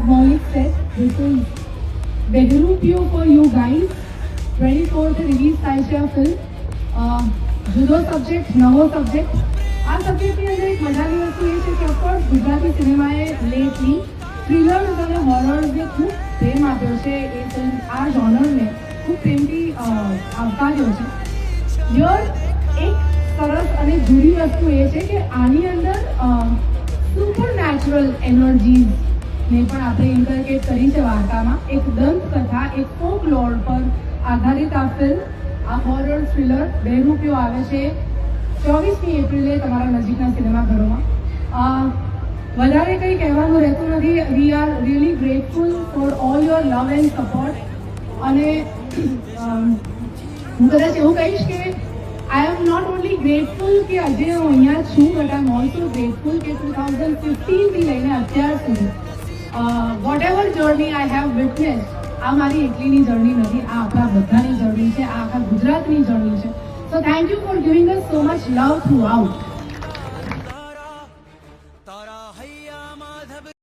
as Maulik said, this is Behrupio for you guys. 24th release થાય છે આ film. જુદો સબ્જેક્ટ, નવો સબ્જેક્ટ. આ સબ્જેક્ટની અંદર એક મજાની વસ્તુ એ છે કે ઓફકોર્સ ગુજરાતી સિનેમાએ લેટલી થ્રિલર્સ અને હોરર્સને ખૂબ પ્રેમ આપ્યો છે. એ ફિલ્મ આ જોનરને ખૂબ પ્રેમથી આવકાર્યો છે. યર એક સરસ અને જુદી વસ્તુ એ છે કે આની અંદર સુપર નેચરલ એનર્જીઝને પણ આપણે ઇન્ટરકેટ કરી છે વાર્તામાં. એક દંતકથા, એક ફોક લોર પર આધારિત આ ફિલ્મ, આ હોરર થ્રિલર બેરૂપિયો આવે છે 24મી એપ્રિલે તમારા નજીકના સિનેમાઘરોમાં. વધારે કંઈ કહેવાનું રહેતું નથી. We are really grateful for all your love and support. અને હું કદાચ એવું કહીશ કે I am not only grateful કે આજે હું અહીંયા છું, but I am also grateful કે 2015થી લઈને અત્યાર સુધી whatever journey I have witness, આ મારી એકલીની જર્ની નથી, આ આપણા બધાની જર્ની છે, આ આખા ગુજરાતની જર્ની છે. So thank you for giving us so much love through out.